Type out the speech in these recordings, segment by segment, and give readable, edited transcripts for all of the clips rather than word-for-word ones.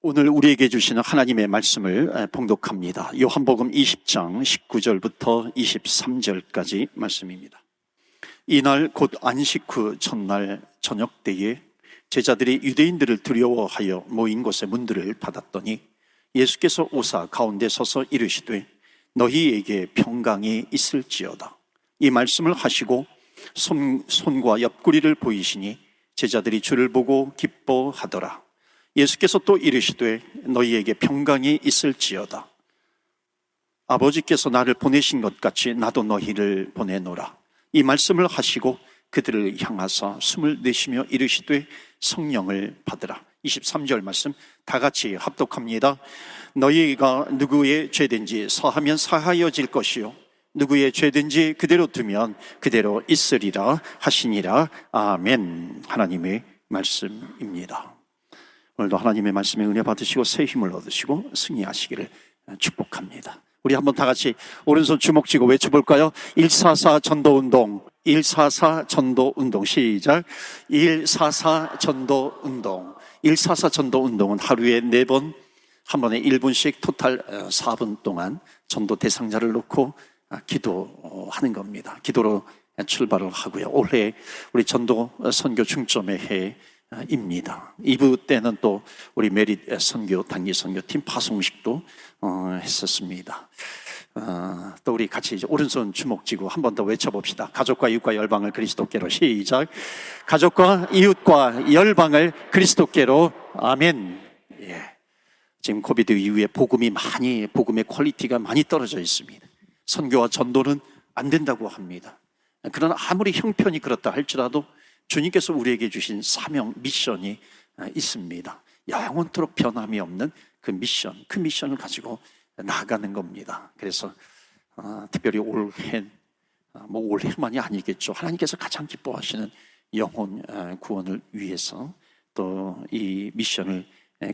오늘 우리에게 주시는 하나님의 말씀을 봉독합니다. 요한복음 20장 19절부터 23절까지 말씀입니다. 이날 곧 안식 후 첫날 저녁 때에 제자들이 유대인들을 두려워하여 모인 곳의 문들을 닫았더니 예수께서 오사 가운데 서서 이르시되 너희에게 평강이 있을지어다. 이 말씀을 하시고 손과 옆구리를 보이시니 제자들이 주를 보고 기뻐하더라. 예수께서 또 이르시되 너희에게 평강이 있을지어다. 아버지께서 나를 보내신 것 같이 나도 너희를 보내노라. 이 말씀을 하시고 그들을 향하사 숨을 내쉬며 이르시되 성령을 받으라. 23절 말씀 다 같이 합독합니다. 너희가 누구의 죄든지 사하면 사하여질 것이요 누구의 죄든지 그대로 두면 그대로 있으리라 하시니라. 아멘. 하나님의 말씀입니다. 오늘도 하나님의 말씀에 은혜 받으시고 새 힘을 얻으시고 승리하시기를 축복합니다. 우리 한번 다 같이 오른손 주먹 쥐고 외쳐볼까요? 144 전도운동, 144 전도운동. 시작. 144 전도운동. 144 전도운동은 하루에 4번, 한 번에 1분씩 토탈 4분 동안 전도 대상자를 놓고 기도하는 겁니다. 기도로 출발을 하고요. 올해 우리 전도 선교 중점의 해입니다. 2부 때는 또 우리 메릿 선교 단기 선교팀 파송식도 했었습니다. 또 우리 같이 이제 오른손 주먹 쥐고 한 번 더 외쳐봅시다. 가족과 이웃과 열방을 그리스도께로. 시작. 가족과 이웃과 열방을 그리스도께로. 아멘. 예. 지금 코비드 이후에 복음의 퀄리티가 많이 떨어져 있습니다. 선교와 전도는 안 된다고 합니다. 그러나 아무리 형편이 그렇다 할지라도 주님께서 우리에게 주신 사명, 미션이 있습니다. 영원토록 변함이 없는 그 미션을 가지고 나아가는 겁니다. 그래서 특별히 올해만이 아니겠죠. 하나님께서 가장 기뻐하시는 영혼 구원을 위해서 또 이 미션을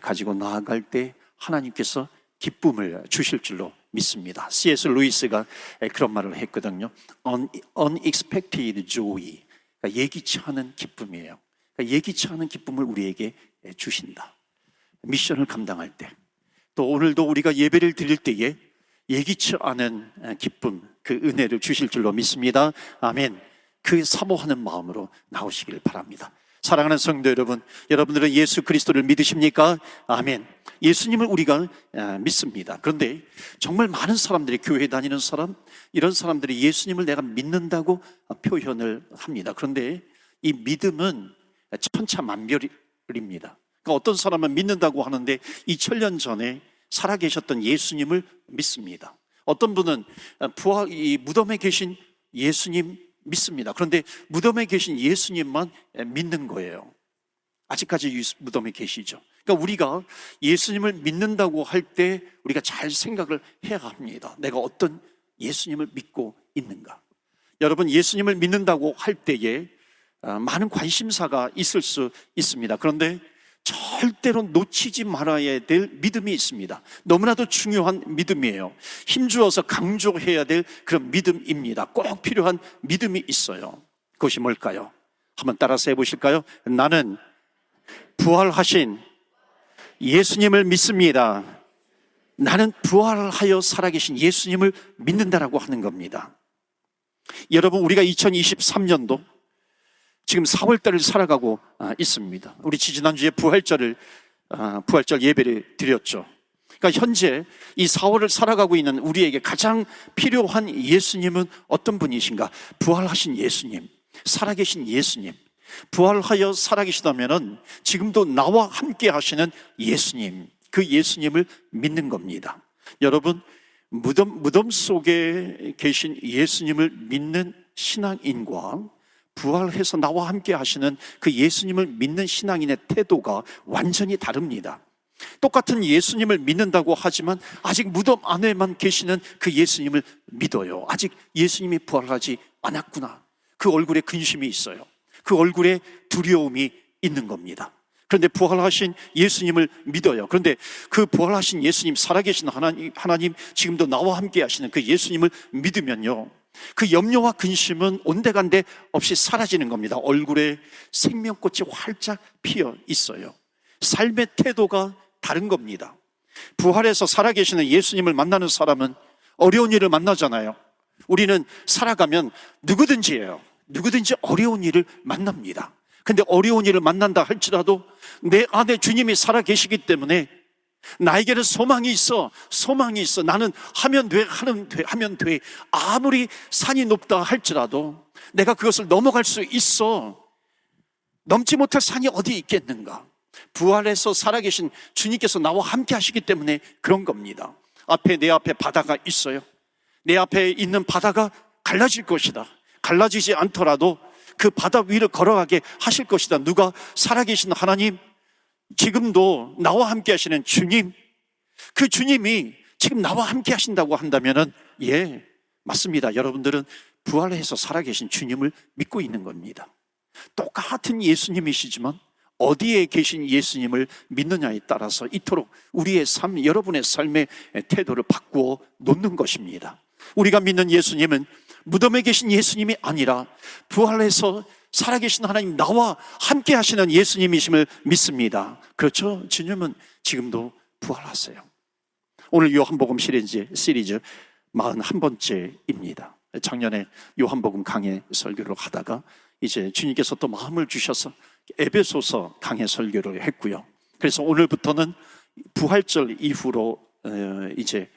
가지고 나아갈 때 하나님께서 기쁨을 주실 줄로 믿습니다. C.S. 루이스가 그런 말을 했거든요. Unexpected joy. 그러니까 예기치 않은 기쁨이에요. 그러니까 예기치 않은 기쁨을 우리에게 주신다. 미션을 감당할 때, 또 오늘도 우리가 예배를 드릴 때에 예기치 않은 기쁨, 그 은혜를 주실 줄로 믿습니다. 아멘. 그 사모하는 마음으로 나오시기를 바랍니다. 사랑하는 성도 여러분, 여러분들은 예수 그리스도를 믿으십니까? 아멘. 예수님을 우리가 믿습니다. 그런데 정말 많은 사람들이, 교회 다니는 사람, 이런 사람들이 예수님을 내가 믿는다고 표현을 합니다. 그런데 이 믿음은 천차만별입니다. 그러니까 어떤 사람은 믿는다고 하는데 2000년 전에 살아계셨던 예수님을 믿습니다. 어떤 분은 이 무덤에 계신 예수님 믿습니다. 그런데 무덤에 계신 예수님만 믿는 거예요. 아직까지 무덤에 계시죠. 그러니까 우리가 예수님을 믿는다고 할 때 우리가 잘 생각을 해야 합니다. 내가 어떤 예수님을 믿고 있는가. 여러분, 예수님을 믿는다고 할 때에 많은 관심사가 있을 수 있습니다. 그런데 절대로 놓치지 말아야 될 믿음이 있습니다. 너무나도 중요한 믿음이에요. 힘주어서 강조해야 될 그런 믿음입니다. 꼭 필요한 믿음이 있어요. 그것이 뭘까요? 한번 따라서 해보실까요? 나는 부활하신 예수님을 믿습니다. 나는 부활하여 살아계신 예수님을 믿는다라고 하는 겁니다. 여러분, 우리가 2023년도 지금 4월달을 살아가고 있습니다. 우리 지난주에 부활절 예배를 드렸죠. 그러니까 현재 이 4월을 살아가고 있는 우리에게 가장 필요한 예수님은 어떤 분이신가? 부활하신 예수님, 살아계신 예수님. 부활하여 살아계시다면 지금도 나와 함께 하시는 예수님, 그 예수님을 믿는 겁니다. 여러분, 무덤 속에 계신 예수님을 믿는 신앙인과 부활해서 나와 함께 하시는 그 예수님을 믿는 신앙인의 태도가 완전히 다릅니다. 똑같은 예수님을 믿는다고 하지만 아직 무덤 안에만 계시는 그 예수님을 믿어요. 아직 예수님이 부활하지 않았구나. 그 얼굴에 근심이 있어요. 그 얼굴에 두려움이 있는 겁니다. 그런데 부활하신 예수님을 믿어요. 그런데 그 부활하신 예수님, 살아계신 하나님, 지금도 나와 함께 하시는 그 예수님을 믿으면요, 그 염려와 근심은 온데간데 없이 사라지는 겁니다. 얼굴에 생명꽃이 활짝 피어 있어요. 삶의 태도가 다른 겁니다. 부활해서 살아계시는 예수님을 만나는 사람은 어려운 일을 만나잖아요. 우리는 살아가면 누구든지 어려운 일을 만납니다. 근데 어려운 일을 만난다 할지라도 내 안에 주님이 살아계시기 때문에 나에게는 소망이 있어. 나는 하면 돼. 아무리 산이 높다 할지라도 내가 그것을 넘어갈 수 있어. 넘지 못할 산이 어디 있겠는가? 부활해서 살아계신 주님께서 나와 함께 하시기 때문에 그런 겁니다. 내 앞에 바다가 있어요. 내 앞에 있는 바다가 갈라질 것이다. 갈라지지 않더라도 그 바다 위를 걸어가게 하실 것이다. 누가? 살아계신 하나님, 지금도 나와 함께 하시는 주님, 그 주님이 지금 나와 함께 하신다고 한다면은 맞습니다. 여러분들은 부활해서 살아계신 주님을 믿고 있는 겁니다. 똑같은 예수님이시지만 어디에 계신 예수님을 믿느냐에 따라서 이토록 우리의 삶, 여러분의 삶의 태도를 바꾸어 놓는 것입니다. 우리가 믿는 예수님은 무덤에 계신 예수님이 아니라 부활해서 살아계신 하나님, 나와 함께 하시는 예수님이심을 믿습니다. 그렇죠? 주님은 지금도 부활하세요. 오늘 요한복음 시리즈 41번째입니다. 작년에 요한복음 강해 설교를 하다가 이제 주님께서 또 마음을 주셔서 에베소서 강해 설교를 했고요. 그래서 오늘부터는 부활절 이후로 이제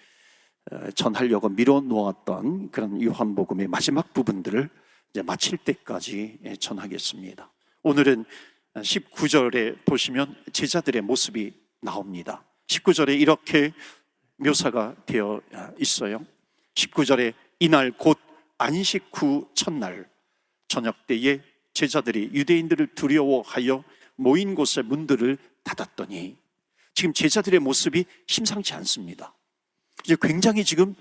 전하려고 미뤄놓았던 그런 요한복음의 마지막 부분들을 이제 마칠 때까지 전하겠습니다. 오늘은 19절에 보시면 제자들의 모습이 나옵니다. 19절에 이렇게 묘사가 되어 있어요. 19절에 이날 곧 안식 후 첫날 저녁 때에 제자들이 유대인들을 두려워하여 모인 곳의 문들을 닫았더니, 지금 제자들의 모습이 심상치 않습니다. 이제 굉장히 지금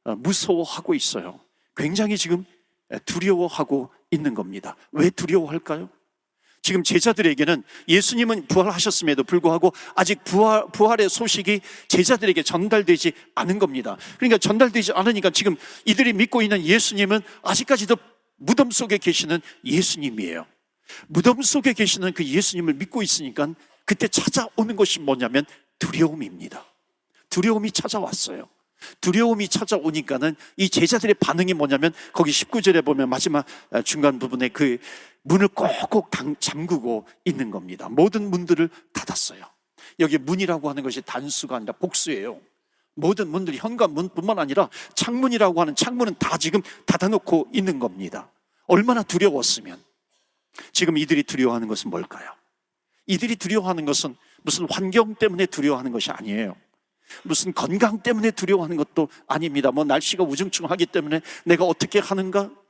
무서워하고 있어요. 굉장히 지금 두려워하고 있는 겁니다. 왜 두려워할까요? 지금 제자들에게는 예수님은 부활하셨음에도 불구하고 아직 부활의 소식이 제자들에게 전달되지 않은 겁니다. 그러니까 전달되지 않으니까 지금 이들이 믿고 있는 예수님은 아직까지도 무덤 속에 계시는 예수님이에요. 무덤 속에 계시는 그 예수님을 믿고 있으니까 그때 찾아오는 것이 뭐냐면 두려움입니다. 두려움이 찾아왔어요. 두려움이 찾아오니까는 이 제자들의 반응이 뭐냐면 거기 19절에 보면 마지막 중간 부분에 그 문을 꼭꼭 잠그고 있는 겁니다. 모든 문들을 닫았어요. 여기 문이라고 하는 것이 단수가 아니라 복수예요. 모든 문들이 현관문뿐만 아니라 창문이라고 하는 창문은 다 지금 닫아놓고 있는 겁니다. 얼마나 두려웠으면. 지금 이들이 두려워하는 것은 뭘까요? 이들이 두려워하는 것은 무슨 환경 때문에 두려워하는 것이 아니에요. 무슨 건강 때문에 두려워하는 것도 아닙니다. 날씨가 우중충하기 때문에 내가 어떻게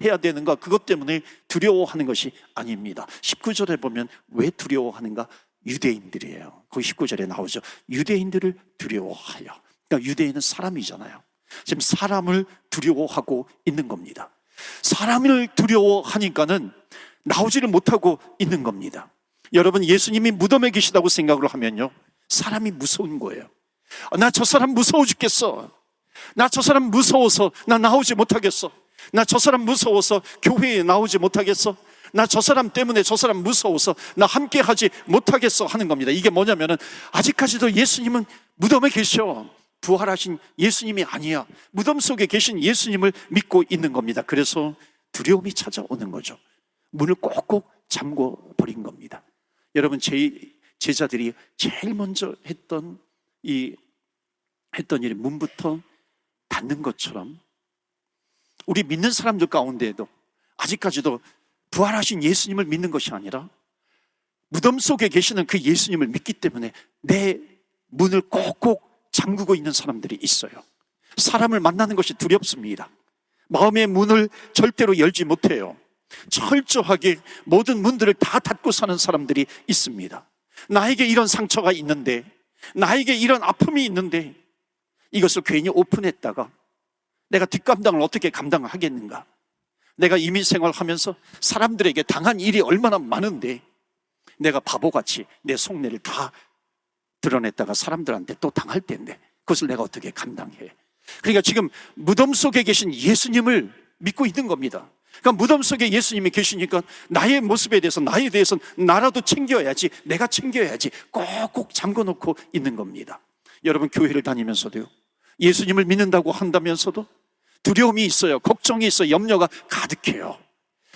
해야 되는가, 그것 때문에 두려워하는 것이 아닙니다. 19절에 보면 왜 두려워하는가? 유대인들이에요. 거기 19절에 나오죠. 유대인들을 두려워하여. 그러니까 유대인은 사람이잖아요. 지금 사람을 두려워하고 있는 겁니다. 사람을 두려워하니까는 나오지를 못하고 있는 겁니다. 여러분, 예수님이 무덤에 계시다고 생각을 하면요, 사람이 무서운 거예요. 나 저 사람 무서워 죽겠어. 나 저 사람 무서워서 나 나오지 못하겠어. 나 저 사람 무서워서 교회에 나오지 못하겠어. 나 저 사람 때문에 저 사람 무서워서 나 함께 하지 못하겠어 하는 겁니다. 이게 뭐냐면은 아직까지도 예수님은 무덤에 계셔. 부활하신 예수님이 아니야. 무덤 속에 계신 예수님을 믿고 있는 겁니다. 그래서 두려움이 찾아오는 거죠. 문을 꼭꼭 잠궈 버린 겁니다. 여러분, 제자들이 제일 먼저 했던 일이 문부터 닫는 것처럼 우리 믿는 사람들 가운데에도 아직까지도 부활하신 예수님을 믿는 것이 아니라 무덤 속에 계시는 그 예수님을 믿기 때문에 내 문을 꼭꼭 잠그고 있는 사람들이 있어요. 사람을 만나는 것이 두렵습니다. 마음의 문을 절대로 열지 못해요. 철저하게 모든 문들을 다 닫고 사는 사람들이 있습니다. 나에게 이런 상처가 있는데, 나에게 이런 아픔이 있는데 이것을 괜히 오픈했다가 내가 뒷감당을 어떻게 감당하겠는가? 내가 이민 생활하면서 사람들에게 당한 일이 얼마나 많은데 내가 바보같이 내 속내를 다 드러냈다가 사람들한테 또 당할 텐데 그것을 내가 어떻게 감당해? 그러니까 지금 무덤 속에 계신 예수님을 믿고 있는 겁니다. 그러니까 무덤 속에 예수님이 계시니까 나의 모습에 대해서, 나에 대해서 나라도 챙겨야지, 내가 챙겨야지 꼭꼭 잠궈놓고 있는 겁니다. 여러분, 교회를 다니면서도요, 예수님을 믿는다고 한다면서도 두려움이 있어요. 걱정이 있어요. 염려가 가득해요.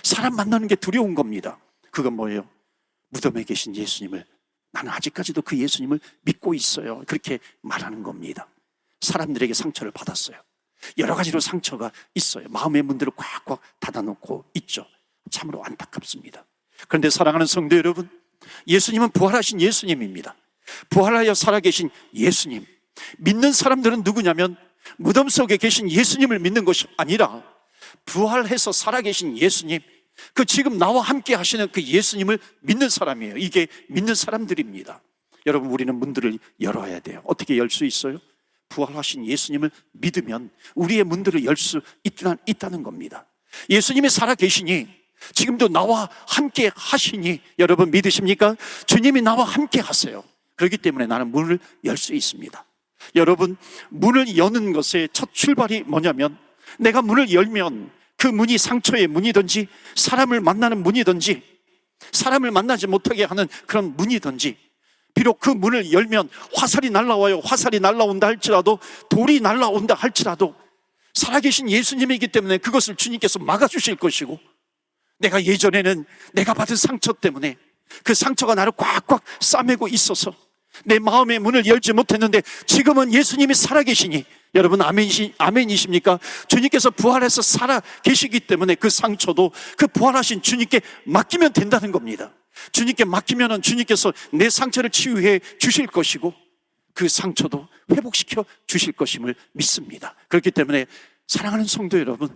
사람 만나는 게 두려운 겁니다. 그건 뭐예요? 무덤에 계신 예수님을, 나는 아직까지도 그 예수님을 믿고 있어요, 그렇게 말하는 겁니다. 사람들에게 상처를 받았어요. 여러 가지로 상처가 있어요. 마음의 문들을 꽉꽉 닫아놓고 있죠. 참으로 안타깝습니다. 그런데 사랑하는 성도 여러분, 예수님은 부활하신 예수님입니다. 부활하여 살아계신 예수님, 믿는 사람들은 누구냐면 무덤 속에 계신 예수님을 믿는 것이 아니라 부활해서 살아계신 예수님, 그 지금 나와 함께 하시는 그 예수님을 믿는 사람이에요. 이게 믿는 사람들입니다. 여러분, 우리는 문들을 열어야 돼요. 어떻게 열 수 있어요? 부활하신 예수님을 믿으면 우리의 문들을 열 수 있다는 겁니다. 예수님이 살아계시니, 지금도 나와 함께 하시니, 여러분 믿으십니까? 주님이 나와 함께 하세요. 그렇기 때문에 나는 문을 열 수 있습니다. 여러분, 문을 여는 것의 첫 출발이 뭐냐면, 내가 문을 열면 그 문이 상처의 문이든지, 사람을 만나는 문이든지, 사람을 만나지 못하게 하는 그런 문이든지, 비록 그 문을 열면 화살이 날라와요. 화살이 날라온다 할지라도, 돌이 날라온다 할지라도 살아계신 예수님이기 때문에 그것을 주님께서 막아주실 것이고, 내가 예전에는 내가 받은 상처 때문에 그 상처가 나를 꽉꽉 싸매고 있어서 내 마음의 문을 열지 못했는데, 지금은 예수님이 살아계시니, 여러분 아멘이십니까? 주님께서 부활해서 살아계시기 때문에 그 상처도 그 부활하신 주님께 맡기면 된다는 겁니다. 주님께 맡기면 주님께서 내 상처를 치유해 주실 것이고, 그 상처도 회복시켜 주실 것임을 믿습니다. 그렇기 때문에 사랑하는 성도 여러분,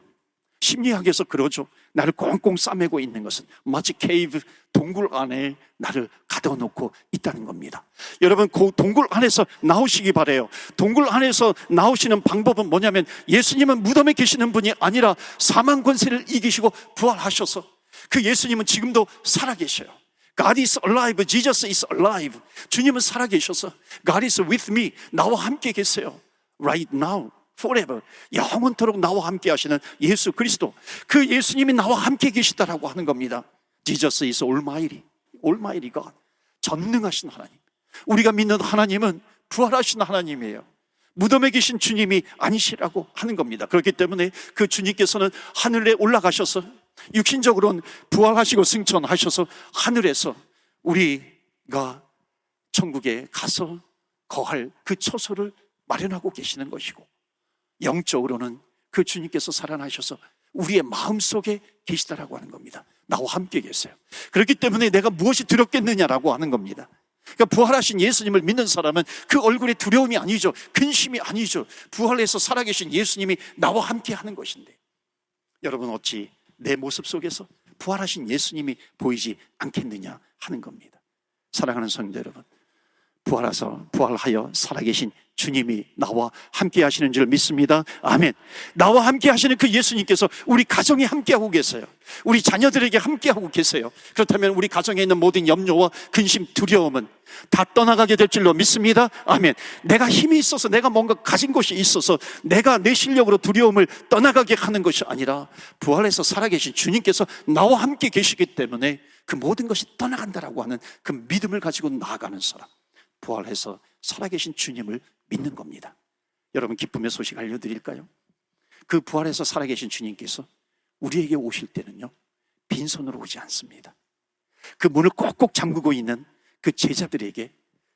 심리학에서 그러죠. 나를 꽁꽁 싸매고 있는 것은 마치 케이브, 동굴 안에 나를 가둬놓고 있다는 겁니다. 여러분, 그 동굴 안에서 나오시기 바라요. 동굴 안에서 나오시는 방법은 뭐냐면, 예수님은 무덤에 계시는 분이 아니라 사망 권세를 이기시고 부활하셔서, 그 예수님은 지금도 살아계셔요. God is alive, Jesus is alive. 주님은 살아계셔서 God is with me, 나와 함께 계세요. Right now, forever, 영원토록 나와 함께 하시는 예수 그리스도, 그 예수님이 나와 함께 계시다라고 하는 겁니다. Jesus is almighty, almighty God, 전능하신 하나님. 우리가 믿는 하나님은 부활하신 하나님이에요. 무덤에 계신 주님이 아니시라고 하는 겁니다. 그렇기 때문에 그 주님께서는 하늘에 올라가셔서, 육신적으로는 부활하시고 승천하셔서 하늘에서 우리가 천국에 가서 거할 그 처소를 마련하고 계시는 것이고, 영적으로는 그 주님께서 살아나셔서 우리의 마음속에 계시다라고 하는 겁니다. 나와 함께 계세요. 그렇기 때문에 내가 무엇이 두렵겠느냐라고 하는 겁니다. 그러니까 부활하신 예수님을 믿는 사람은 그 얼굴에 두려움이 아니죠. 근심이 아니죠. 부활해서 살아계신 예수님이 나와 함께 하는 것인데, 여러분, 어찌 내 모습 속에서 부활하신 예수님이 보이지 않겠느냐 하는 겁니다. 사랑하는 성도 여러분, 부활하여 살아계신 주님이 나와 함께 하시는 줄 믿습니다. 아멘. 나와 함께 하시는 그 예수님께서 우리 가정에 함께하고 계세요. 우리 자녀들에게 함께하고 계세요. 그렇다면 우리 가정에 있는 모든 염려와 근심, 두려움은 다 떠나가게 될 줄로 믿습니다. 아멘. 내가 힘이 있어서, 내가 뭔가 가진 것이 있어서 내가 내 실력으로 두려움을 떠나가게 하는 것이 아니라, 부활해서 살아계신 주님께서 나와 함께 계시기 때문에 그 모든 것이 떠나간다라고 하는 그 믿음을 가지고 나아가는 사람, 부활해서 살아계신 주님을 믿는 겁니다. 여러분, 기쁨의 소식 알려드릴까요? 그 부활해서 살아계신 주님께서 우리에게 오실 때는요, 빈손으로 오지 않습니다. 그 문을 꼭꼭 잠그고 있는 그 제자들에게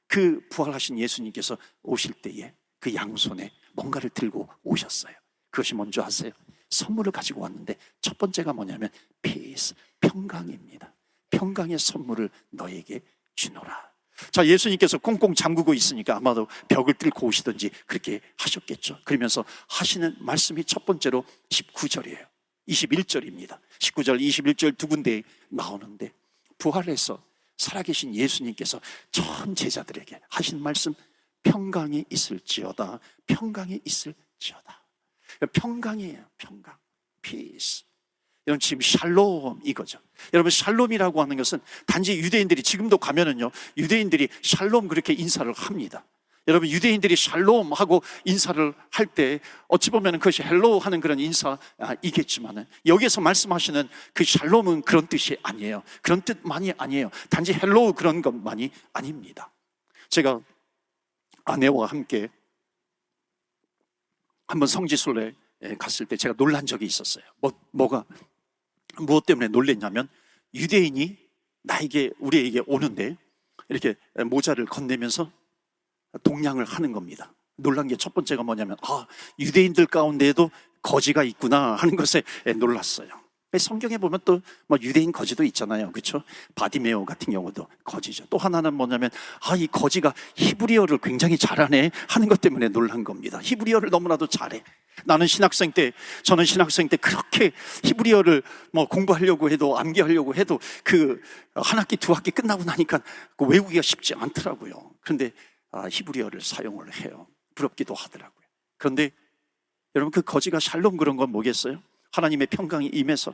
그 부활하신 예수님께서 오실 때에 그 양손에 뭔가를 들고 오셨어요. 그것이 뭔지 아세요? 선물을 가지고 왔는데, 첫 번째가 뭐냐면 peace, 평강입니다. 평강의 선물을 너에게 주노라. 자, 예수님께서 꽁꽁 잠그고 있으니까 아마도 벽을 뚫고 오시든지 그렇게 하셨겠죠. 그러면서 하시는 말씀이 첫 번째로 19절이에요 21절입니다 19절, 21절 두 군데에 나오는데, 부활해서 살아계신 예수님께서 전 제자들에게 하신 말씀, 평강이 있을지어다, 평강이 있을지어다. 평강이에요. 평강, peace. 여러분, 지금 샬롬 이거죠. 여러분, 샬롬이라고 하는 것은 단지 유대인들이, 지금도 가면은요, 유대인들이 샬롬 그렇게 인사를 합니다. 여러분, 유대인들이 샬롬 하고 인사를 할 때 어찌 보면 그것이 헬로 하는 그런 인사이겠지만 여기에서 말씀하시는 그 샬롬은 그런 뜻이 아니에요. 그런 뜻만이 아니에요. 단지 헬로 그런 것만이 아닙니다. 제가 아내와 함께 한번 성지순례에 갔을 때 제가 놀란 적이 있었어요. 무엇 때문에 놀랬냐면, 유대인이 우리에게 오는데 이렇게 모자를 건네면서 동냥을 하는 겁니다. 놀란 게 첫 번째가 뭐냐면, 유대인들 가운데에도 거지가 있구나 하는 것에 놀랐어요. 성경에 보면 또 유대인 거지도 있잖아요, 그렇죠? 바디메오 같은 경우도 거지죠. 또 하나는 뭐냐면, 이 거지가 히브리어를 굉장히 잘하네 하는 것 때문에 놀란 겁니다. 히브리어를 너무나도 잘해. 저는 신학생 때 그렇게 히브리어를 공부하려고 해도, 암기하려고 해도 그 한 학기 두 학기 끝나고 나니까 외우기가 쉽지 않더라고요. 그런데 히브리어를 사용을 해요. 부럽기도 하더라고요. 그런데 여러분, 그 거지가 샬롬 그런 건 뭐겠어요? 하나님의 평강이 임해서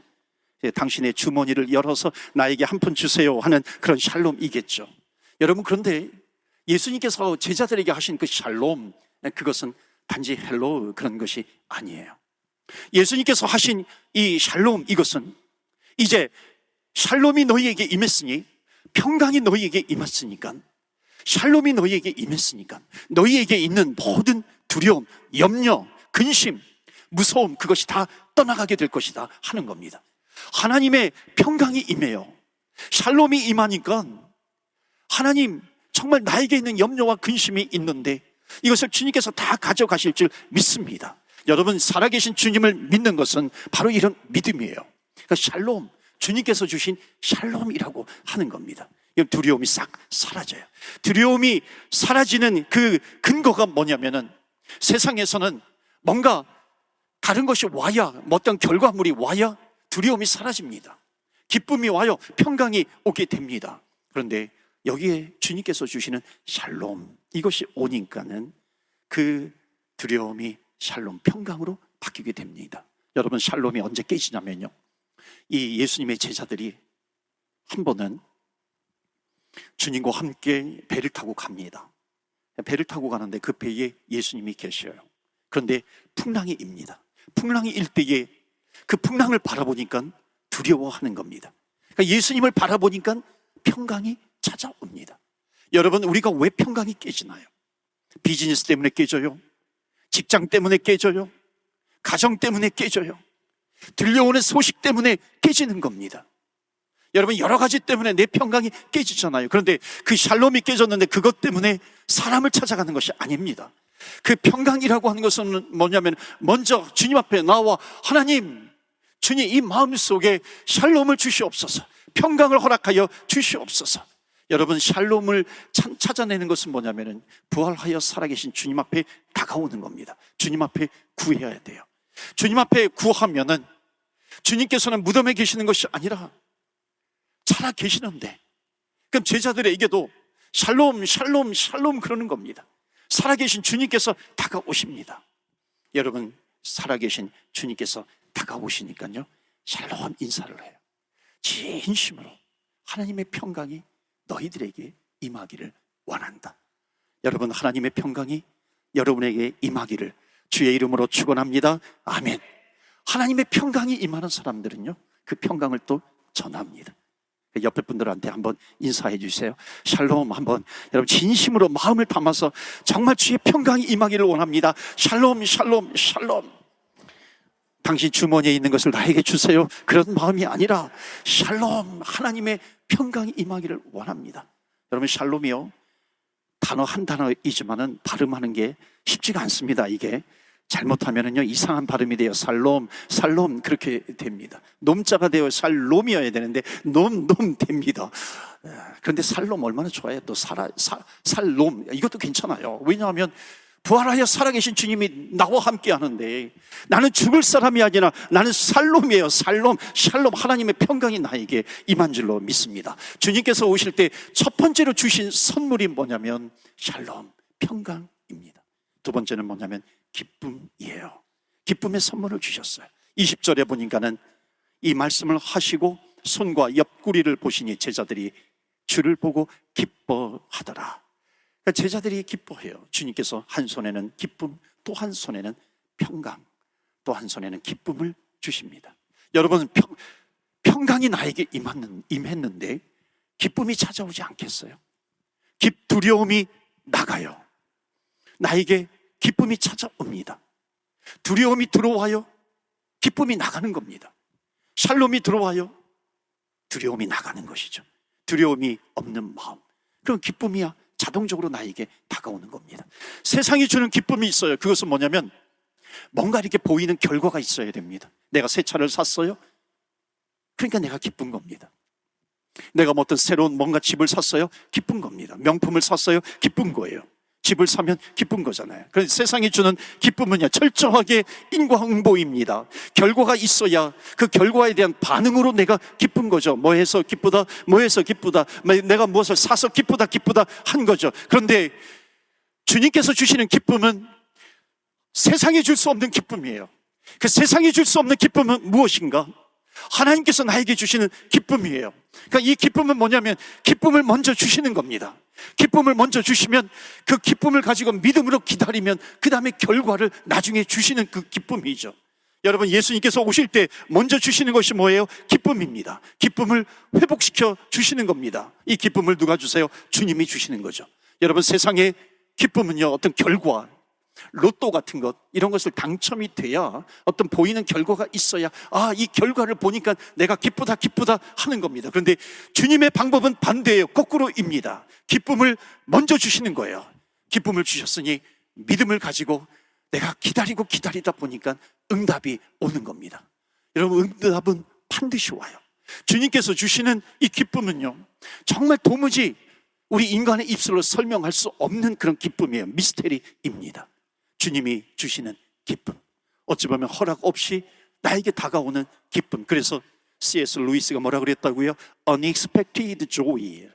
당신의 주머니를 열어서 나에게 한 푼 주세요 하는 그런 샬롬이겠죠. 여러분, 그런데 예수님께서 제자들에게 하신 그 샬롬, 그것은 단지 헬로 그런 것이 아니에요. 예수님께서 하신 이 샬롬, 이것은 이제 샬롬이 너희에게 임했으니, 평강이 너희에게 임했으니까, 샬롬이 너희에게 임했으니까 너희에게 있는 모든 두려움, 염려, 근심, 무서움, 그것이 다 떠나가게 될 것이다 하는 겁니다. 하나님의 평강이 임해요. 샬롬이 임하니까, 하나님 정말 나에게 있는 염려와 근심이 있는데 이것을 주님께서 다 가져가실 줄 믿습니다. 여러분, 살아계신 주님을 믿는 것은 바로 이런 믿음이에요. 그러니까 샬롬, 주님께서 주신 샬롬이라고 하는 겁니다. 두려움이 싹 사라져요. 두려움이 사라지는 그 근거가 뭐냐면은, 세상에서는 뭔가 다른 것이 와야, 어떤 결과물이 와야 두려움이 사라집니다. 기쁨이 와요. 평강이 오게 됩니다. 그런데 여기에 주님께서 주시는 샬롬, 이것이 오니까는 그 두려움이 샬롬, 평강으로 바뀌게 됩니다. 여러분, 샬롬이 언제 깨지냐면요, 이 예수님의 제자들이 한 번은 주님과 함께 배를 타고 갑니다. 배를 타고 가는데 그 배에 예수님이 계셔요. 그런데 풍랑이 입니다. 풍랑이 일 때에 그 풍랑을 바라보니까 두려워하는 겁니다. 그러니까 예수님을 바라보니까 평강이 찾아옵니다. 여러분, 우리가 왜 평강이 깨지나요? 비즈니스 때문에 깨져요. 직장 때문에 깨져요. 가정 때문에 깨져요. 들려오는 소식 때문에 깨지는 겁니다. 여러분, 여러 가지 때문에 내 평강이 깨지잖아요. 그런데 그 샬롬이 깨졌는데 그것 때문에 사람을 찾아가는 것이 아닙니다. 그 평강이라고 하는 것은 뭐냐면, 먼저 주님 앞에 나와, 하나님, 주님, 이 마음속에 샬롬을 주시옵소서, 평강을 허락하여 주시옵소서. 여러분, 샬롬을 찾아내는 것은 뭐냐면, 부활하여 살아계신 주님 앞에 다가오는 겁니다. 주님 앞에 구해야 돼요. 주님 앞에 구하면은 주님께서는 무덤에 계시는 것이 아니라 살아 계시는데, 그럼 제자들에게도 샬롬, 샬롬, 샬롬 그러는 겁니다. 살아계신 주님께서 다가오십니다. 여러분, 살아계신 주님께서 다가오시니까요, 샬롬 인사를 해요. 진심으로 하나님의 평강이 너희들에게 임하기를 원한다. 여러분, 하나님의 평강이 여러분에게 임하기를 주의 이름으로 축원합니다. 아멘. 하나님의 평강이 임하는 사람들은요, 그 평강을 또 전합니다. 옆에 분들한테 한번 인사해 주세요. 샬롬 한번, 여러분 진심으로 마음을 담아서 정말 주의 평강이 임하기를 원합니다. 샬롬, 샬롬, 샬롬. 당신 주머니에 있는 것을 나에게 주세요, 그런 마음이 아니라 샬롬, 하나님의 평강이 임하기를 원합니다. 여러분, 샬롬이요, 단어 한 단어이지만은 발음하는 게 쉽지가 않습니다. 이게 잘못하면은요, 이상한 발음이 돼요. 살롬, 살롬 그렇게 됩니다. 놈자가 되어 살롬이어야 되는데 놈 됩니다. 그런데 살롬 얼마나 좋아요. 또 살롬, 이것도 괜찮아요. 왜냐하면 부활하여 살아계신 주님이 나와 함께 하는데, 나는 죽을 사람이 아니라 나는 살롬이에요. 살롬, 샬롬, 하나님의 평강이 나에게 임한 줄로 믿습니다. 주님께서 오실 때 첫 번째로 주신 선물이 뭐냐면 샬롬, 평강입니다. 두 번째는 뭐냐면 기쁨이에요. 기쁨의 선물을 주셨어요. 20절에 보니까는 이 말씀을 하시고 손과 옆구리를 보시니 제자들이 주를 보고 기뻐하더라. 그러니까 제자들이 기뻐해요. 주님께서 한 손에는 기쁨, 또 한 손에는 평강, 또 한 손에는 기쁨을 주십니다. 여러분, 평강이 나에게 임했는데 기쁨이 찾아오지 않겠어요? 두려움이 나가요. 나에게 기쁨이 찾아옵니다. 두려움이 들어와요. 기쁨이 나가는 겁니다. 샬롬이 들어와요. 두려움이 나가는 것이죠. 두려움이 없는 마음, 그럼 기쁨이야 자동적으로 나에게 다가오는 겁니다. 세상이 주는 기쁨이 있어요. 그것은 뭐냐면 뭔가 이렇게 보이는 결과가 있어야 됩니다. 내가 새 차를 샀어요. 그러니까 내가 기쁜 겁니다. 내가 뭐 어떤 새로운 뭔가 집을 샀어요. 기쁜 겁니다. 명품을 샀어요. 기쁜 거예요. 집을 사면 기쁜 거잖아요. 그래서 세상이 주는 기쁨은요, 철저하게 인과응보입니다. 결과가 있어야 그 결과에 대한 반응으로 내가 기쁜 거죠. 뭐 해서 기쁘다, 뭐 해서 기쁘다, 내가 무엇을 사서 기쁘다 한 거죠. 그런데 주님께서 주시는 기쁨은 세상이 줄 수 없는 기쁨이에요. 그 세상이 줄 수 없는 기쁨은 무엇인가? 하나님께서 나에게 주시는 기쁨이에요. 그러니까 이 기쁨은 뭐냐면 기쁨을 먼저 주시는 겁니다. 기쁨을 먼저 주시면 그 기쁨을 가지고 믿음으로 기다리면 그 다음에 결과를 나중에 주시는 그 기쁨이죠. 여러분, 예수님께서 오실 때 먼저 주시는 것이 뭐예요? 기쁨입니다. 기쁨을 회복시켜 주시는 겁니다. 이 기쁨을 누가 주세요? 주님이 주시는 거죠. 여러분, 세상의 기쁨은요, 어떤 결과, 로또 같은 것, 이런 것을 당첨이 돼야 어떤 보이는 결과가 있어야 이 결과를 보니까 내가 기쁘다 하는 겁니다. 그런데 주님의 방법은 반대예요. 거꾸로입니다. 기쁨을 먼저 주시는 거예요. 기쁨을 주셨으니 믿음을 가지고 내가 기다리다 보니까 응답이 오는 겁니다. 여러분, 응답은 반드시 와요. 주님께서 주시는 이 기쁨은요, 정말 도무지 우리 인간의 입술로 설명할 수 없는 그런 기쁨이에요. 미스테리입니다. 주님이 주시는 기쁨, 어찌 보면 허락 없이 나에게 다가오는 기쁨. 그래서 C.S. 루이스가 뭐라 그랬다고요? Unexpected joy,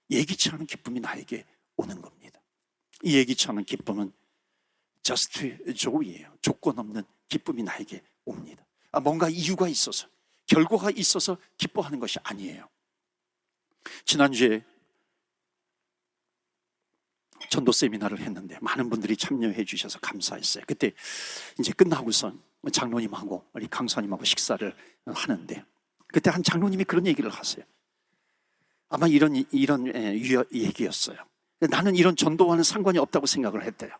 예기치 않은 기쁨이 나에게 오는 겁니다. 이 예기치 않은 기쁨은 just joy예요. 조건 없는 기쁨이 나에게 옵니다. 뭔가 이유가 있어서, 결과가 있어서 기뻐하는 것이 아니에요. 지난주에 전도 세미나를 했는데 많은 분들이 참여해 주셔서 감사했어요. 그때 이제 끝나고서 장로님하고 우리 강사님하고 식사를 하는데, 그때 한 장로님이 그런 얘기를 하세요. 아마 이런 얘기였어요. 나는 이런 전도와는 상관이 없다고 생각을 했대요.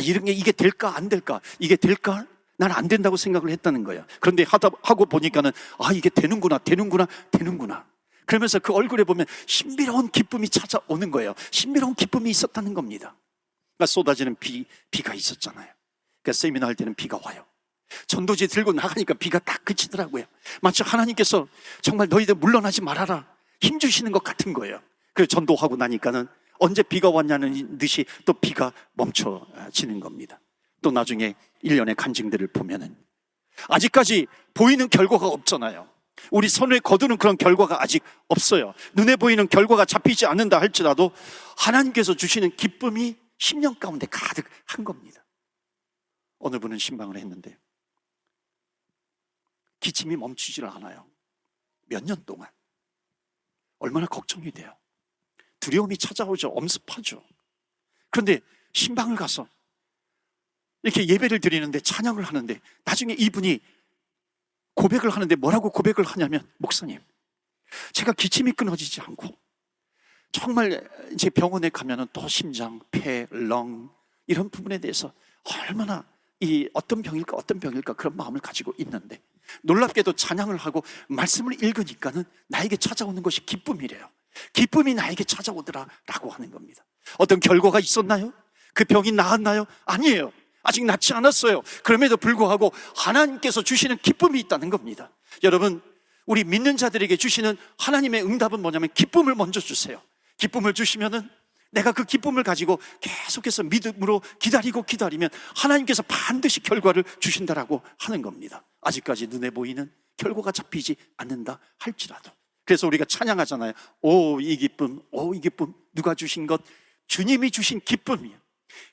이런 게 이게 될까 안 될까, 이게 될까? 난 안 된다고 생각을 했다는 거예요. 그런데 하고 보니까는 이게 되는구나. 그러면서 그 얼굴에 보면 신비로운 기쁨이 찾아오는 거예요. 신비로운 기쁨이 있었다는 겁니다. 그러니까 쏟아지는 비가 있었잖아요. 그러니까 세미나 할 때는 비가 와요. 전도지 들고 나가니까 비가 딱 그치더라고요. 마치 하나님께서 정말 너희들 물러나지 말아라 힘주시는 것 같은 거예요. 그래서 전도하고 나니까는 언제 비가 왔냐는 듯이 또 비가 멈춰지는 겁니다. 또 나중에 일련의 간증들을 보면은 아직까지 보이는 결과가 없잖아요. 우리 손에 거두는 그런 결과가 아직 없어요. 눈에 보이는 결과가 잡히지 않는다 할지라도 하나님께서 주시는 기쁨이 10년 가운데 가득한 겁니다. 어느 분은 신방을 했는데 기침이 멈추질 않아요. 몇 년 동안. 얼마나 걱정이 돼요. 두려움이 찾아오죠. 엄습하죠. 그런데 신방을 가서 이렇게 예배를 드리는데, 찬양을 하는데, 나중에 이분이 고백을 하는데 뭐라고 고백을 하냐면, 목사님, 제가 기침이 끊어지지 않고 정말 이제 병원에 가면은 또 심장, 폐, 렁 이런 부분에 대해서 얼마나 어떤 병일까 그런 마음을 가지고 있는데, 놀랍게도 찬양을 하고 말씀을 읽으니까는 나에게 찾아오는 것이 기쁨이래요. 기쁨이 나에게 찾아오더라라고 하는 겁니다. 어떤 결과가 있었나요? 그 병이 나았나요? 아니에요. 아직 낫지 않았어요. 그럼에도 불구하고 하나님께서 주시는 기쁨이 있다는 겁니다. 여러분, 우리 믿는 자들에게 주시는 하나님의 응답은 뭐냐면 기쁨을 먼저 주세요. 기쁨을 주시면은 내가 그 기쁨을 가지고 계속해서 믿음으로 기다리면 하나님께서 반드시 결과를 주신다라고 하는 겁니다. 아직까지 눈에 보이는 결과가 잡히지 않는다 할지라도. 그래서 우리가 찬양하잖아요. 이 기쁨, 이 기쁨, 누가 주신 것? 주님이 주신 기쁨이에요.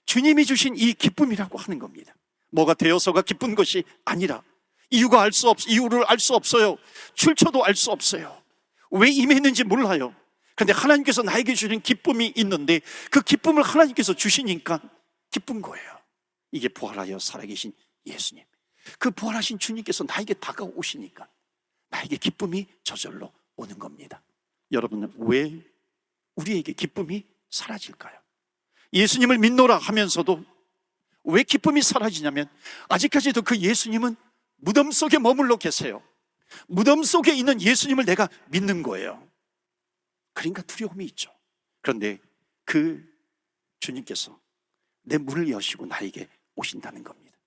주님이 주신 이 기쁨이라고 하는 겁니다. 뭐가 되어서가 기쁜 것이 아니라 이유를 알 수 없어요. 출처도 알 수 없어요. 왜 임했는지 몰라요. 그런데 하나님께서 나에게 주시는 기쁨이 있는데 그 기쁨을 하나님께서 주시니까 기쁜 거예요. 이게 부활하여 살아계신 예수님, 그 부활하신 주님께서 나에게 다가오시니까 나에게 기쁨이 저절로 오는 겁니다. 여러분은 왜 우리에게 기쁨이 사라질까요? 예수님을 믿노라 하면서도 왜 기쁨이 사라지냐면 아직까지도 그 예수님은 무덤 속에 머물러 계세요. 무덤 속에 있는 예수님을 내가 믿는 거예요. 그러니까 두려움이 있죠. 그런데 그 주님께서 내 문을 여시고 나에게 오신다는 겁니다.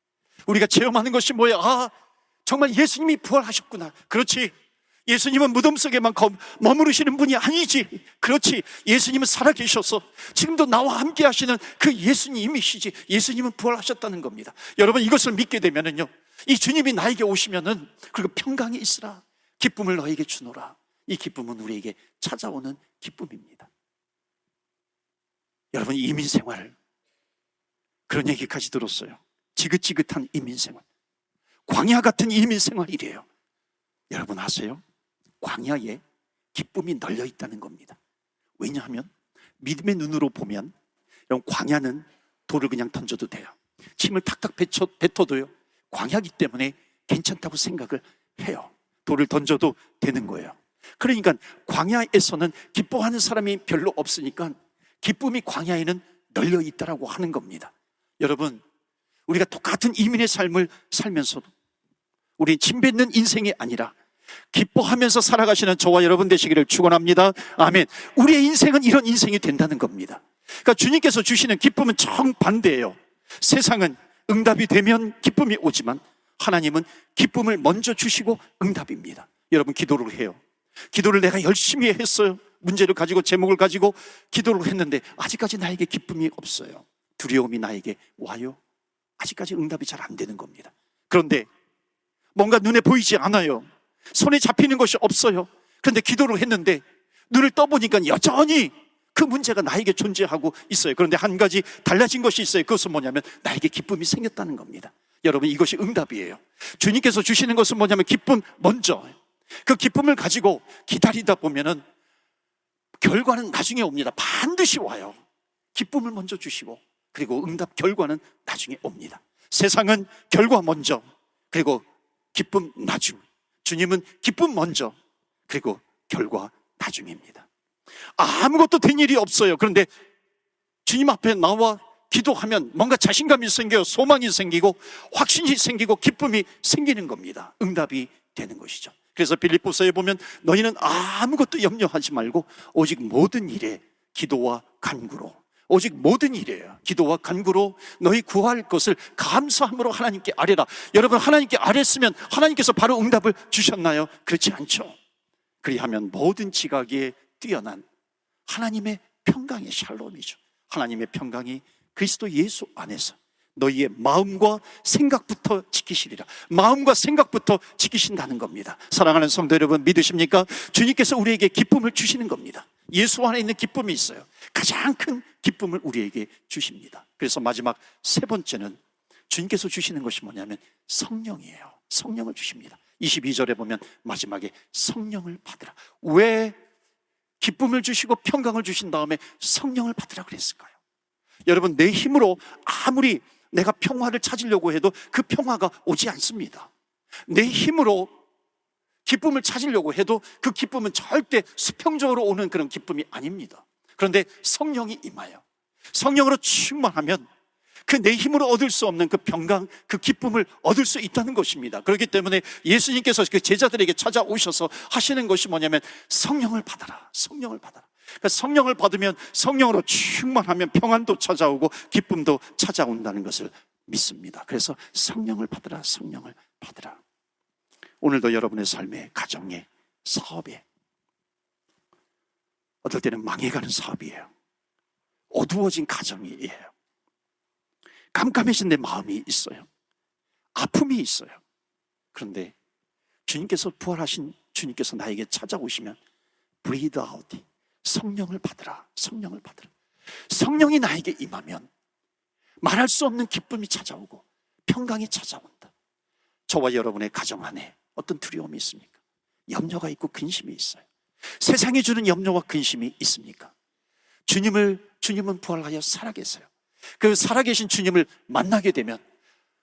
우리가 체험하는 것이 뭐예요? 정말 예수님이 부활하셨구나. 그렇지. 예수님은 무덤 속에만 머무르시는 분이 아니지. 그렇지. 예수님은 살아계셔서 지금도 나와 함께 하시는 그 예수님이시지. 예수님은 부활하셨다는 겁니다. 여러분, 이것을 믿게 되면은요, 이 주님이 나에게 오시면은, 그리고 평강이 있으라, 기쁨을 너에게 주노라. 이 기쁨은 우리에게 찾아오는 기쁨입니다. 여러분, 이민생활, 그런 얘기까지 들었어요. 지긋지긋한 이민생활, 광야 같은 이민생활이래요. 여러분 아세요? 광야에 기쁨이 널려 있다는 겁니다. 왜냐하면 믿음의 눈으로 보면 이런 광야는 돌을 그냥 던져도 돼요. 침을 탁탁 뱉어도요, 광야이기 때문에 괜찮다고 생각을 해요. 돌을 던져도 되는 거예요. 그러니까 광야에서는 기뻐하는 사람이 별로 없으니까 기쁨이 광야에는 널려 있다라고 하는 겁니다. 여러분, 우리가 똑같은 이민의 삶을 살면서도 우리 침 뱉는 인생이 아니라 기뻐하면서 살아가시는 저와 여러분 되시기를 축원합니다. 아멘. 우리의 인생은 이런 인생이 된다는 겁니다. 그러니까 주님께서 주시는 기쁨은 정반대예요. 세상은 응답이 되면 기쁨이 오지만 하나님은 기쁨을 먼저 주시고 응답입니다. 여러분, 기도를 해요. 기도를 내가 열심히 했어요. 문제를 가지고, 제목을 가지고 기도를 했는데 아직까지 나에게 기쁨이 없어요. 두려움이 나에게 와요. 아직까지 응답이 잘 안 되는 겁니다. 그런데 뭔가 눈에 보이지 않아요. 손에 잡히는 것이 없어요. 그런데 기도를 했는데 눈을 떠보니까 여전히 그 문제가 나에게 존재하고 있어요. 그런데 한 가지 달라진 것이 있어요. 그것은 뭐냐면 나에게 기쁨이 생겼다는 겁니다. 여러분, 이것이 응답이에요. 주님께서 주시는 것은 뭐냐면 기쁨 먼저, 그 기쁨을 가지고 기다리다 보면은 결과는 나중에 옵니다. 반드시 와요. 기쁨을 먼저 주시고 그리고 응답 결과는 나중에 옵니다. 세상은 결과 먼저, 그리고 기쁨 나중. 주님은 기쁨 먼저, 그리고 결과 나중입니다. 아무것도 된 일이 없어요. 그런데 주님 앞에 나와 기도하면 뭔가 자신감이 생겨요. 소망이 생기고 확신이 생기고 기쁨이 생기는 겁니다. 응답이 되는 것이죠. 그래서 빌립보서에 보면 너희는 아무것도 염려하지 말고 오직 모든 일에 기도와 간구로, 오직 모든 일이에요. 기도와 간구로 너희 구할 것을 감사함으로 하나님께 아뢰라. 여러분, 하나님께 아뢰으면 하나님께서 바로 응답을 주셨나요? 그렇지 않죠. 그리하면 모든 지각에 뛰어난 하나님의 평강의 샬롬이죠. 하나님의 평강이 그리스도 예수 안에서 너희의 마음과 생각부터 지키시리라. 마음과 생각부터 지키신다는 겁니다. 사랑하는 성도 여러분, 믿으십니까? 주님께서 우리에게 기쁨을 주시는 겁니다. 예수 안에 있는 기쁨이 있어요. 가장 큰 기쁨을 우리에게 주십니다. 그래서 마지막 세 번째는 주님께서 주시는 것이 뭐냐면 성령이에요. 성령을 주십니다. 22절에 보면 마지막에 성령을 받으라. 왜 기쁨을 주시고 평강을 주신 다음에 성령을 받으라 그랬을까요? 여러분, 내 힘으로 아무리 내가 평화를 찾으려고 해도 그 평화가 오지 않습니다. 내 힘으로 기쁨을 찾으려고 해도 그 기쁨은 절대 수평적으로 오는 그런 기쁨이 아닙니다. 그런데 성령이 임하여 성령으로 충만하면 그 내 힘으로 얻을 수 없는 그 평강, 그 기쁨을 얻을 수 있다는 것입니다. 그렇기 때문에 예수님께서 그 제자들에게 찾아오셔서 하시는 것이 뭐냐면 성령을 받아라, 성령을 받아라. 그러니까 성령을 받으면, 성령으로 충만하면 평안도 찾아오고 기쁨도 찾아온다는 것을 믿습니다. 그래서 성령을 받으라, 성령을 받으라. 오늘도 여러분의 삶에, 가정에, 사업에, 어떨 때는 망해가는 사업이에요. 어두워진 가정이에요. 깜깜해진 내 마음이 있어요. 아픔이 있어요. 그런데 주님께서, 부활하신 주님께서 나에게 찾아오시면 breathe out, 성령을 받으라, 성령을 받으라. 성령이 나에게 임하면 말할 수 없는 기쁨이 찾아오고 평강이 찾아온다. 저와 여러분의 가정 안에 어떤 두려움이 있습니까? 염려가 있고 근심이 있어요. 세상이 주는 염려와 근심이 있습니까? 주님은 부활하여 살아계세요. 그 살아계신 주님을 만나게 되면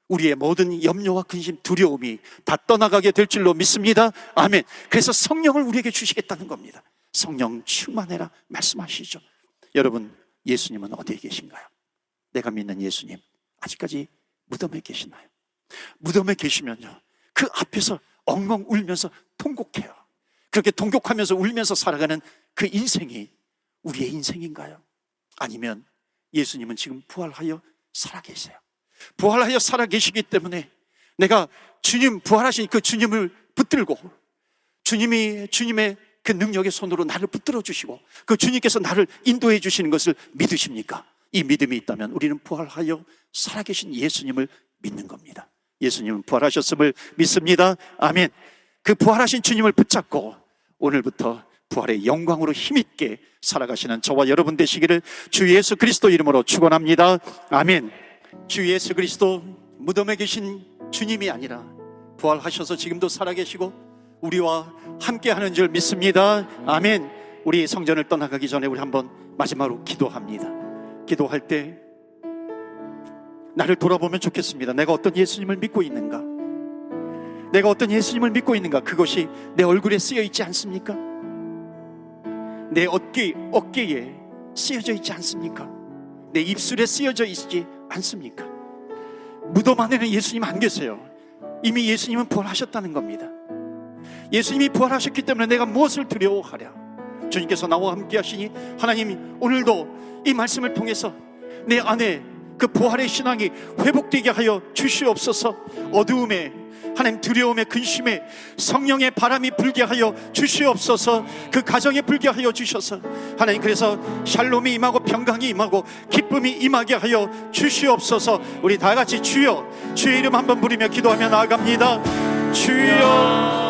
우리의 모든 염려와 근심, 두려움이 다 떠나가게 될 줄로 믿습니다. 아멘. 그래서 성령을 우리에게 주시겠다는 겁니다. 성령 충만해라 말씀하시죠. 여러분, 예수님은 어디에 계신가요? 내가 믿는 예수님 아직까지 무덤에 계시나요? 무덤에 계시면요, 그 앞에서 엉엉 울면서 통곡해요. 그렇게 통곡하면서 울면서 살아가는 그 인생이 우리의 인생인가요? 아니면 예수님은 지금 부활하여 살아계세요. 부활하여 살아계시기 때문에 내가 주님, 부활하신 그 주님을 붙들고 주님의 그 능력의 손으로 나를 붙들어 주시고 그 주님께서 나를 인도해 주시는 것을 믿으십니까? 이 믿음이 있다면 우리는 부활하여 살아계신 예수님을 믿는 겁니다. 예수님은 부활하셨음을 믿습니다. 아멘. 그 부활하신 주님을 붙잡고 오늘부터 부활의 영광으로 힘있게 살아가시는 저와 여러분 되시기를 주 예수 그리스도 이름으로 축원합니다. 아멘. 주 예수 그리스도 무덤에 계신 주님이 아니라 부활하셔서 지금도 살아계시고 우리와 함께하는 줄 믿습니다. 아멘. 우리 성전을 떠나가기 전에 우리 한번 마지막으로 기도합니다. 기도할 때 나를 돌아보면 좋겠습니다. 내가 어떤 예수님을 믿고 있는가? 내가 어떤 예수님을 믿고 있는가? 그것이 내 얼굴에 쓰여 있지 않습니까? 내 어깨에 쓰여져 있지 않습니까? 내 입술에 쓰여져 있지 않습니까? 무덤 안에는 예수님 안 계세요. 이미 예수님은 부활하셨다는 겁니다. 예수님이 부활하셨기 때문에 내가 무엇을 두려워하랴? 주님께서 나와 함께 하시니 하나님이 오늘도 이 말씀을 통해서 내 안에 그 부활의 신앙이 회복되게 하여 주시옵소서. 어두움에 하나님, 두려움에, 근심에 성령의 바람이 불게 하여 주시옵소서. 그 가정에 불게 하여 주셔서 하나님, 그래서 샬롬이 임하고 평강이 임하고 기쁨이 임하게 하여 주시옵소서. 우리 다 같이 주여, 주의 이름 한번 부르며 기도하며 나아갑니다. 주여,